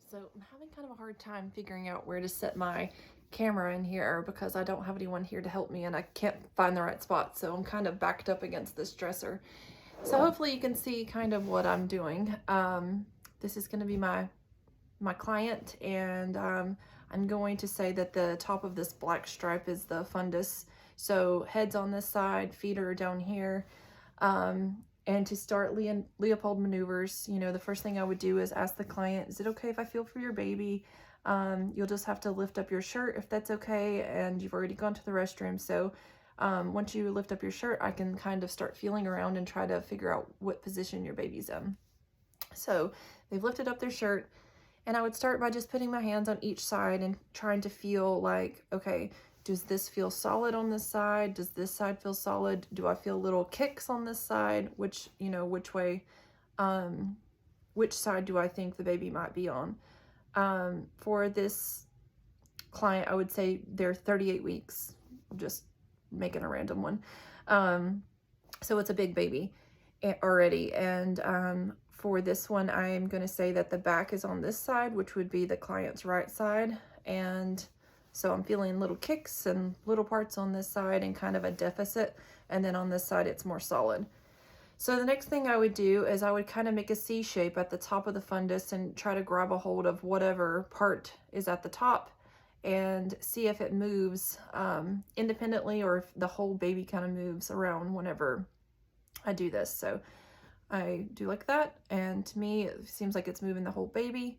So I'm having kind of a hard time figuring out where to set my camera in here because I don't have anyone here to help me and I can't find the right spot. So I'm kind of backed up against this dresser. So hopefully you can see kind of what I'm doing. This is going to be my client, and I'm going to say that the top of this black stripe is the fundus. So head's on this side, feet are down here. And to start Leopold Maneuvers, the first thing I would do is ask the client, is it okay if I feel for your baby? You'll just have to lift up your shirt if that's okay, and you've already gone to the restroom. So once you lift up your shirt, I can kind of start feeling around and try to figure out what position your baby's in. So they've lifted up their shirt, and I would start by just putting my hands on each side and trying to feel like, okay, does this feel solid on this side? Does this side feel solid? Do I feel little kicks on this side? Which way, which side do I think the baby might be on? For this client, I would say they're 38 weeks, just making a random one. So it's a big baby already. And for this one, I'm going to say that the back is on this side, which would be the client's right side. And so I'm feeling little kicks and little parts on this side and kind of a deficit. And then on this side, it's more solid. So the next thing I would do is I would kind of make a C shape at the top of the fundus and try to grab a hold of whatever part is at the top and see if it moves independently or if the whole baby kind of moves around whenever I do this. So I do like that, and to me it seems like it's moving the whole baby.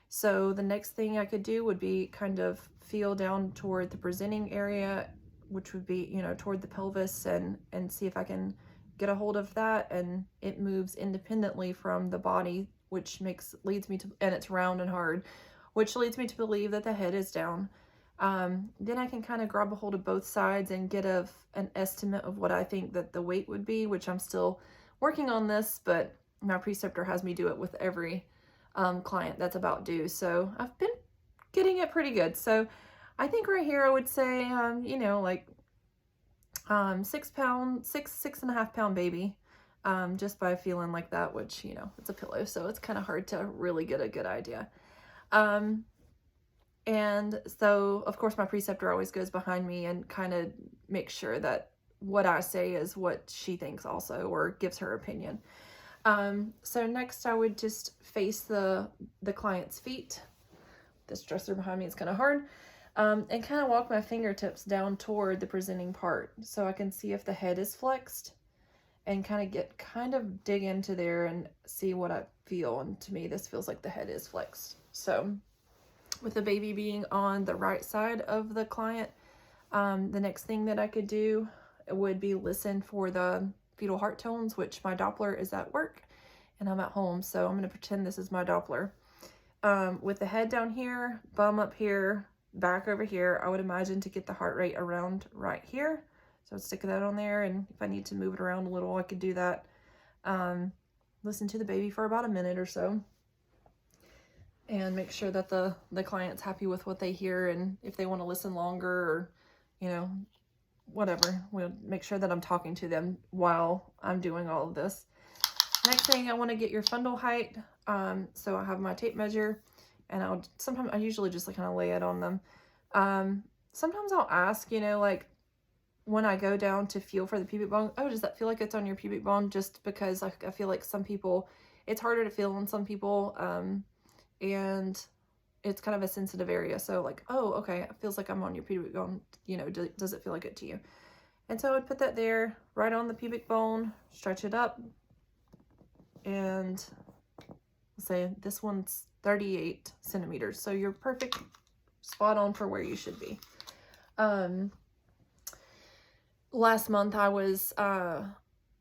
So the next thing I could do would be kind of feel down toward the presenting area, which would be, toward the pelvis, and see if I can get a hold of that, and it moves independently from the body, which leads me to, and it's round and hard, which leads me to believe that the head is down. Then I can kind of grab a hold of both sides and get an estimate of what I think that the weight would be, which I'm still working on this, but my preceptor has me do it with every client that's about due. So I've been getting it pretty good. So I think right here I would say, like 6.5 pound baby, just by feeling like that, which, it's a pillow, so it's kind of hard to really get a good idea. And so of course my preceptor always goes behind me and kind of makes sure that what I say is what she thinks also, or gives her opinion. So next I would just face the client's feet. This dresser behind me is kind of hard. And kind of walk my fingertips down toward the presenting part so I can see if the head is flexed, and kind of dig into there and see what I feel. And to me, this feels like the head is flexed. So with the baby being on the right side of the client, the next thing that I could do would be listen for the fetal heart tones, which my Doppler is at work and I'm at home. So I'm going to pretend this is my Doppler. With the head down here, bum up here, back over here, I would imagine to get the heart rate around right here. So I'd stick that on there, and if I need to move it around a little, I could do that. Listen to the baby for about a minute or so and make sure that the client's happy with what they hear, and if they want to listen longer or, whatever, we'll make sure that I'm talking to them while I'm doing all of this. Next thing, I want to get your fundal height. So I have my tape measure, and I usually just kind of lay it on them. Sometimes I'll ask, like when I go down to feel for the pubic bone, oh, does that feel like it's on your pubic bone? Just because I feel like some people, it's harder to feel on some people, and it's kind of a sensitive area. So like, oh, okay, it feels like I'm on your pubic bone. Does it feel like it to you? And so I would put that there right on the pubic bone, stretch it up, and say this one's 38 centimeters. So you're perfect, spot on for where you should be. Last month I was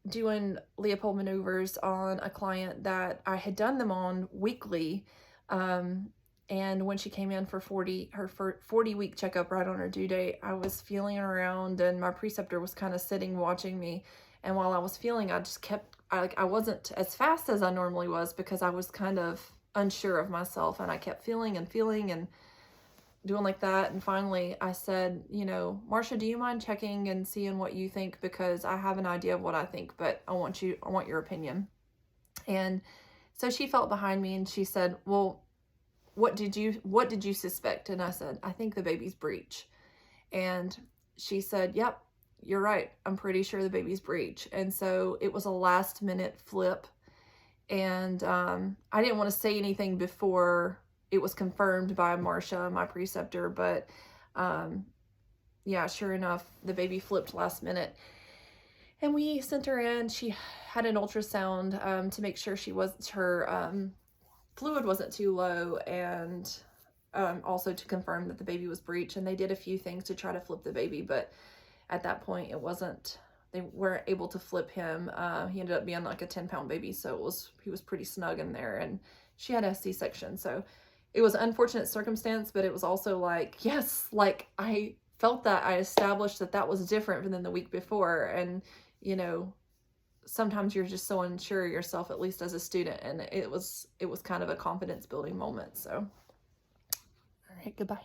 doing Leopold Maneuvers on a client that I had done them on weekly. And when she came in for her 40-week checkup right on her due date, I was feeling around, and my preceptor was kind of sitting watching me. And while I was feeling, I just kept, I wasn't as fast as I normally was because I was kind of unsure of myself, and I kept feeling and doing like that. And finally I said, Marsha, do you mind checking and seeing what you think? Because I have an idea of what I think, but I want your opinion. And so she felt behind me and she said, well, what did you suspect? And I said, I think the baby's breech. And she said, yep, you're right. I'm pretty sure the baby's breech. And so it was a last minute flip. And I didn't want to say anything before it was confirmed by Marcia, my preceptor, but yeah, sure enough, the baby flipped last minute. And we sent her in. She had an ultrasound to make sure her fluid wasn't too low, and also to confirm that the baby was breech. And they did a few things to try to flip the baby, but at that point they weren't able to flip him. He ended up being like a 10-pound baby, so he was pretty snug in there, and she had a C-section. So it was an unfortunate circumstance, but it was also like, yes, like I felt that I established that was different than the week before. And, you know, sometimes you're just so unsure of yourself, at least as a student, and it was kind of a confidence building moment. So, all right, goodbye.